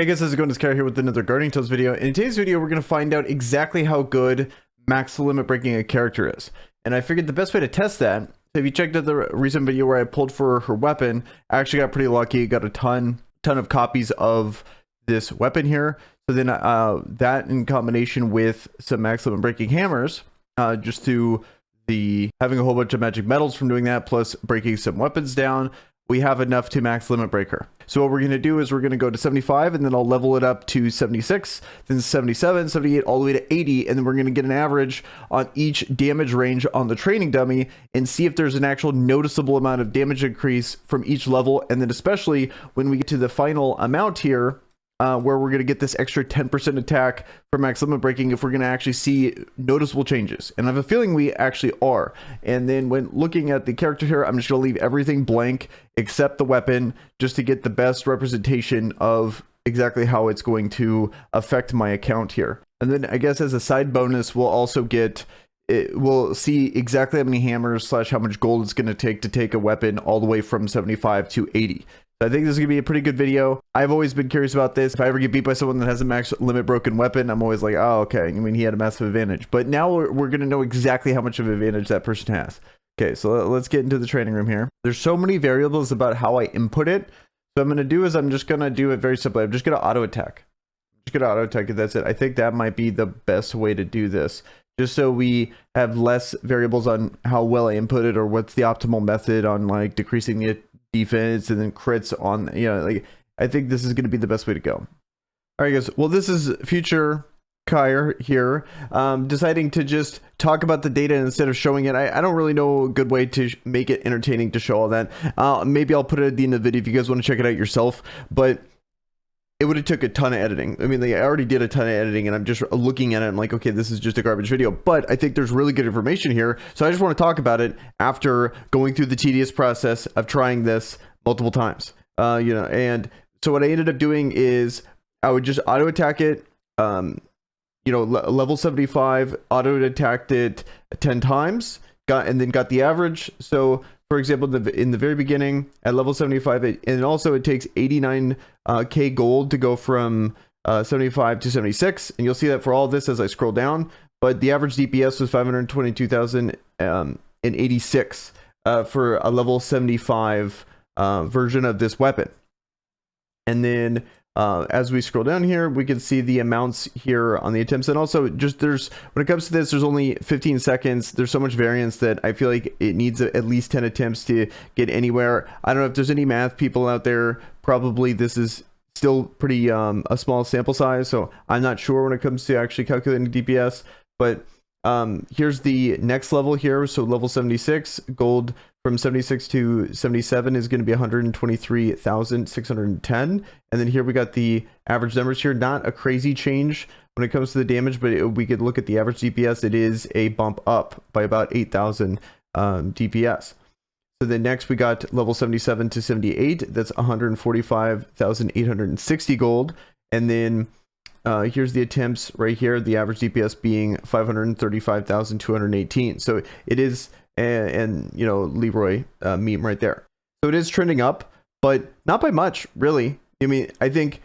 Hey guys, how's it going? It's Kara here with another Guarding Tales video. In today's video, we're going to find out exactly how good max limit breaking a character is. And I figured the best way to test that, so if you checked out the recent video where I pulled for her weapon, I actually got pretty lucky, got a ton of copies of this weapon here. So then that in combination with some max limit breaking hammers, just through having a whole bunch of magic metals from doing that, plus breaking some weapons down, we have enough to max limit break her. So what we're going to do is we're going to go to 75, and then I'll level it up to 76, then 77, 78, all the way to 80, and then we're going to get an average on each damage range on the training dummy and see if there's an actual noticeable amount of damage increase from each level. And then especially when we get to the final amount here, where we're going to get this extra 10% attack for max limit breaking, if we're going to actually see noticeable changes. And I have a feeling we actually are. And then when looking at the character here, I'm just going to leave everything blank except the weapon, just to get the best representation of exactly how it's going to affect my account here. And then I guess as a side bonus, we'll also we'll see exactly how many hammers / how much gold it's going to take a weapon all the way from 75 to 80. I think this is going to be a pretty good video. I've always been curious about this. If I ever get beat by someone that has a max limit broken weapon, I'm always like, oh, okay. I mean, he had a massive advantage. But now we're going to know exactly how much of an advantage that person has. Okay, so let's get into the training room here. There's so many variables about how I input it. So what I'm going to do is I'm just going to do it very simply. I'm just going to auto attack. I'm just going to auto attack it. That's it. I think that might be the best way to do this, just so we have less variables on how well I input it, or what's the optimal method on like decreasing the defense and then crits on, like, I think this is going to be the best way to go. All right, guys. Well, this is future Kyre here, deciding to just talk about the data instead of showing it. I don't really know a good way to make it entertaining to show all that. Maybe I'll put it at the end of the video if you guys want to check it out yourself, but it would have took a ton of editing. I mean, I already did a ton of editing, and I'm just looking at it and I'm like, okay, this is just a garbage video. But I think there's really good information here. So I just want to talk about it after going through the tedious process of trying this multiple times. And so what I ended up doing is I would just auto attack it, level 75, auto attacked it 10 times, and then got the average. So for example, in the very beginning at level 75, and also it takes 89k gold to go from 75 to 76, and you'll see that for all of this as I scroll down. But the average DPS was 522,086 for a level 75 version of this weapon. And then as we scroll down here, we can see the amounts here on the attempts. And also just when it comes to this, there's only 15 seconds. There's so much variance that I feel like it needs at least 10 attempts to get anywhere. I don't know if there's any math people out there. Probably this is still pretty a small sample size, so I'm not sure when it comes to actually calculating DPS. But here's the next level here. So level 76, gold from 76 to 77 is going to be 123,610. And then here we got the average numbers here. Not a crazy change when it comes to the damage, but we could look at the average DPS. It is a bump up by about 8,000 DPS. So then next we got level 77 to 78. That's 145,860 gold. And then here's the attempts right here, the average DPS being 535,218. So it is, and Leroy meme right there. So it is trending up, but not by much, really. I mean, I think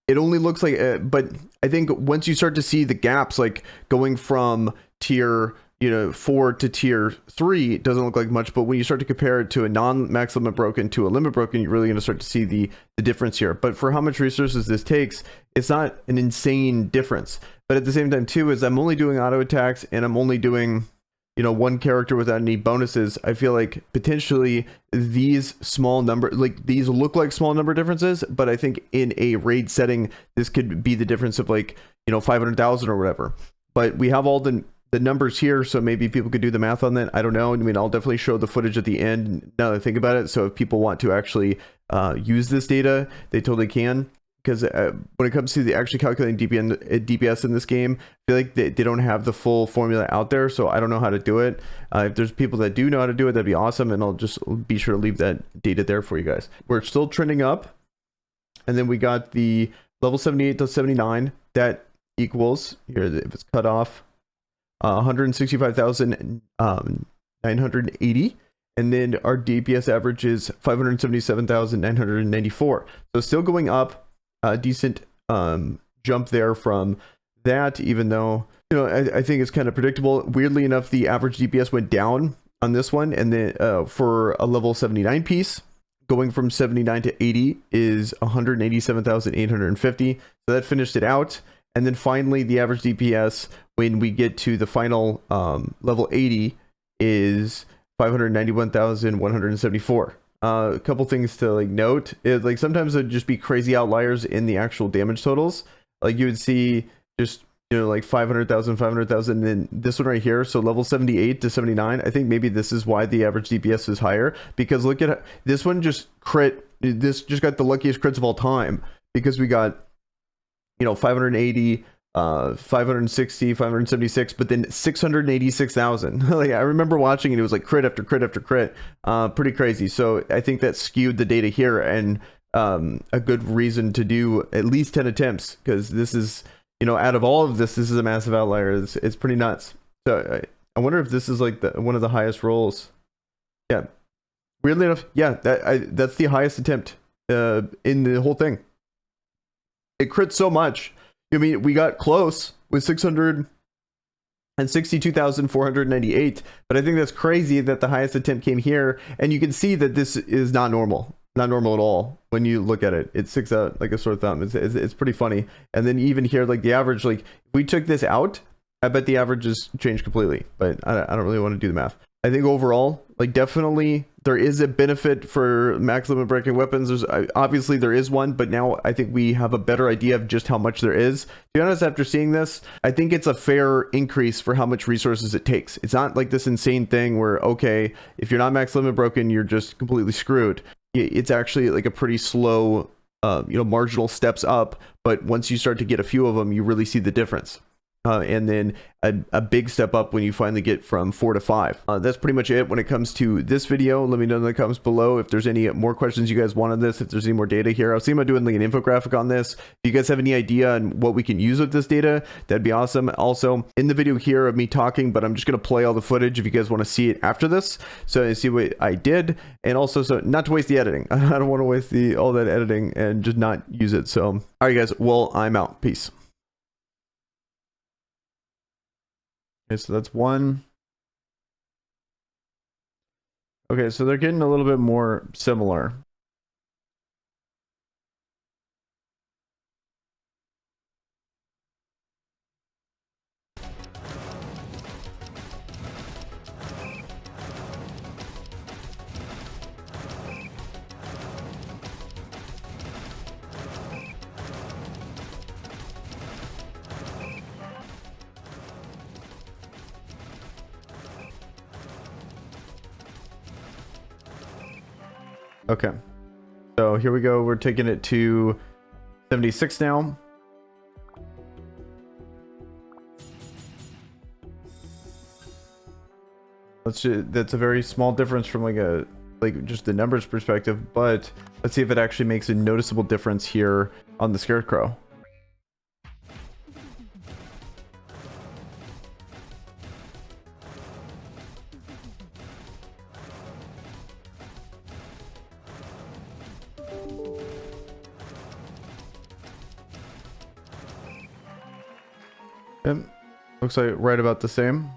it only looks like, but I think once you start to see the gaps, like going from tier 4 to tier 3, it doesn't look like much. But when you start to compare it to a non-max limit broken to a limit broken, you're really going to start to see the difference here. But for how much resources this takes, it's not an insane difference. But at the same time too, is I'm only doing auto attacks, and I'm only doing one character without any bonuses. I feel like potentially these small number, like these look like small number differences, but I think in a raid setting, this could be the difference of like 500,000 or whatever. But we have all the numbers here, so maybe people could do the math on that. I don't know. I mean, I'll definitely show the footage at the end now that I think about it. So if people want to actually use this data, they totally can. Because when it comes to the actually calculating DPS in this game, I feel like they don't have the full formula out there, so I don't know how to do it. If there's people that do know how to do it, that'd be awesome, and I'll just be sure to leave that data there for you guys. We're still trending up, and then we got the level 78 to 79. That equals, here if it's cut off, 165,980. And then our DPS average is 577,994. So still going up. decent jump there from that, even though, you know, I think it's kind of predictable. Weirdly enough, the average DPS went down on this one, and then for a level 79 piece, going from 79 to 80 is 187,850. So that finished it out. And then finally, the average DPS when we get to the final level 80 is 591,174. A couple things to like note is like sometimes it'd just be crazy outliers in the actual damage totals. Like you would see just, you know, like 500,000, 500,000, and then this one right here. So level 78 to 79. I think maybe this is why the average DPS is higher, because look at this one, just crit. This just got the luckiest crits of all time, because we got, you know, 580, 560, 576, but then 686,000. Like I remember watching it, it was like crit after crit after crit. Pretty crazy. So I think that skewed the data here, and a good reason to do at least 10 attempts, because this is, you know, out of all of this is a massive outlier. It's pretty nuts. So I wonder if this is like one of the highest rolls. Yeah, weirdly enough, yeah, that's the highest attempt in the whole thing. It crit so much. I mean, we got close with 662,498, but I think that's crazy that the highest attempt came here, and you can see that this is not normal. Not normal at all when you look at it. It sticks out like a sore thumb. It's pretty funny. And then even here, like the average, like if we took this out, I bet the averages changed completely, but I don't really want to do the math. I think overall, like definitely there is a benefit for max limit breaking weapons. There's obviously there is one, but now I think we have a better idea of just how much there is. To be honest, after seeing this, I think it's a fair increase for how much resources it takes. It's not like this insane thing where, okay, if you're not max limit broken, you're just completely screwed. It's actually like a pretty slow, you know, marginal steps up. But once you start to get a few of them, you really see the difference. And then a big step up when you finally get from 4 to 5. That's pretty much it when it comes to this video. Let me know in the comments below if there's any more questions you guys want on this, if there's any more data here. I was thinking about doing like an infographic on this. If you guys have any idea on what we can use with this data, that'd be awesome. Also, in the video here of me talking, but I'm just going to play all the footage if you guys want to see it after this. So you see what I did. And also, so not to waste the editing. I don't want to waste all that editing and just not use it. So, all right, guys. Well, I'm out. Peace. Okay, so that's one. Okay, so they're getting a little bit more similar. Okay, so here we go. We're taking it to 76 now. That's a very small difference from like just the numbers perspective, but let's see if it actually makes a noticeable difference here on the Scarecrow. Yep. Looks like right about the same.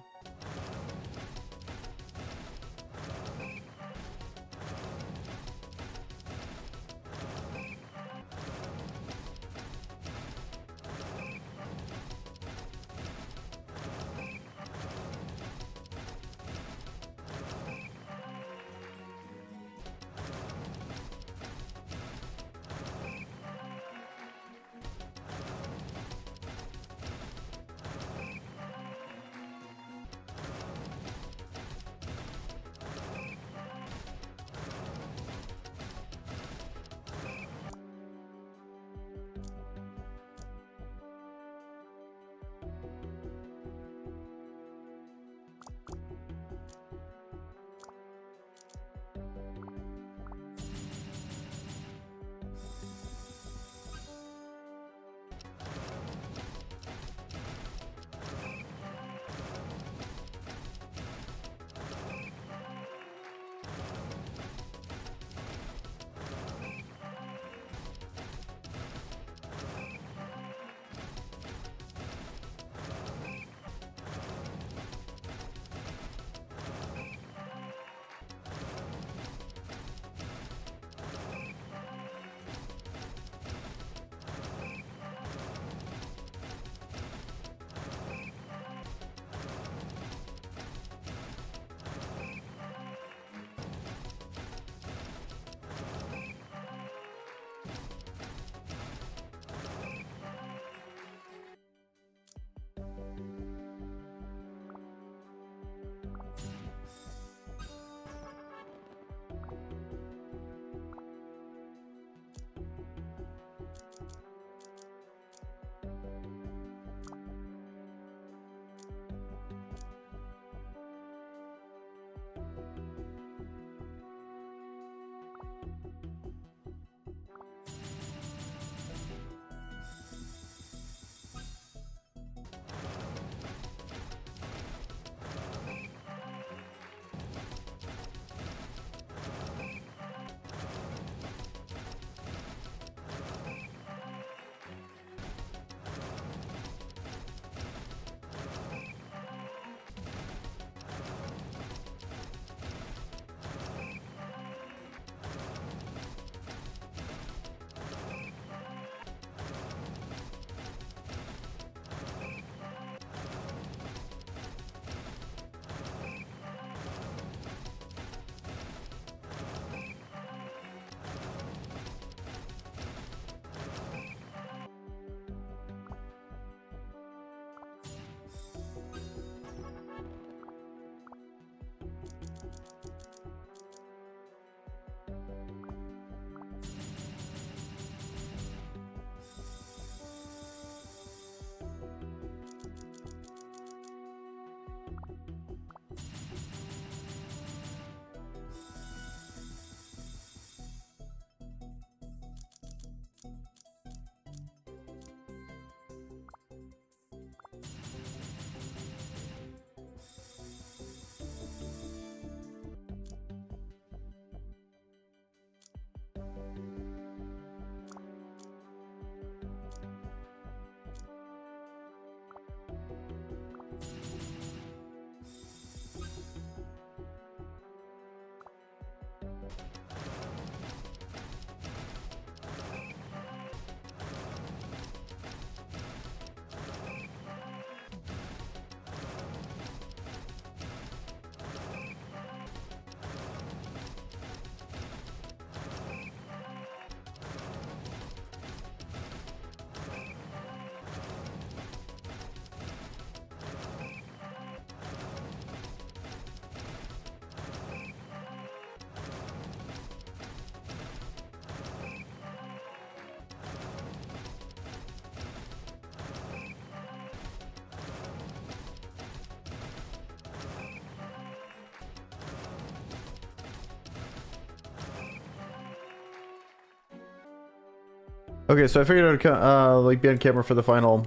Okay, so I figured I'd like be on camera for the final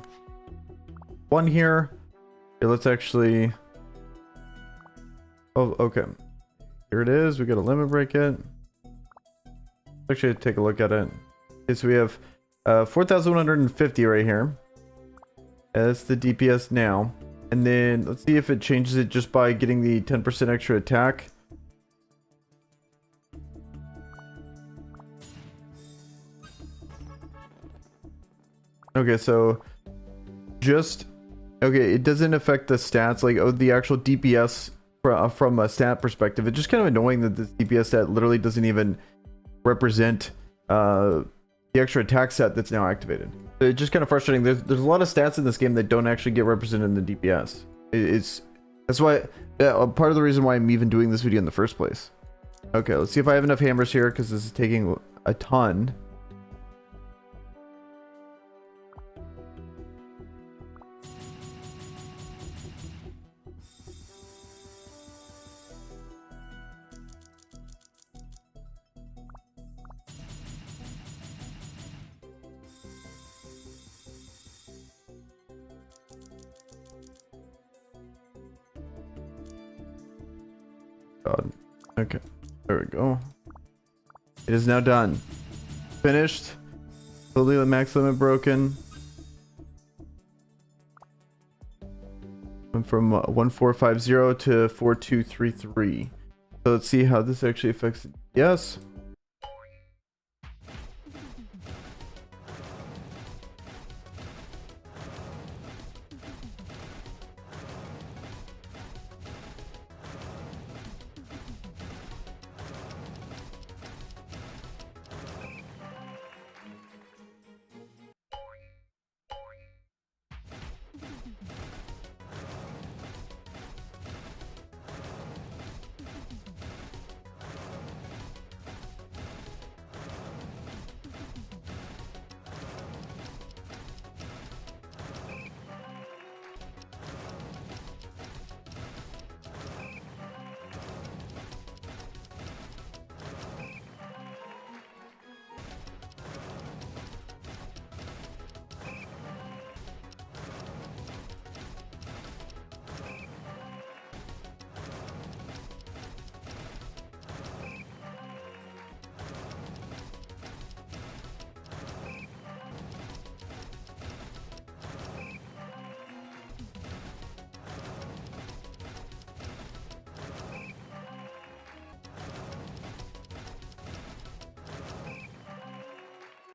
one here. Okay, let's actually. Oh, okay. Here it is. We got to limit break it. Actually, take a look at it. Okay, so we have 4,150 right here. That's the DPS now. And then let's see if it changes it just by getting the 10% extra attack. Okay, so just okay, it doesn't affect the stats like the actual DPS from a stat perspective. It's just kind of annoying that this DPS stat literally doesn't even represent the extra attack set that's now activated. It's just kind of frustrating. There's a lot of stats in this game that don't actually get represented in the DPS. That's why part of the reason why I'm even doing this video in the first place. Okay, let's see if I have enough hammers here because this is taking a ton. God. Okay, there we go. It is now done. Finished. Totally the max limit broken. Went from 1450 to 4233. So let's see how this actually affects it. Yes.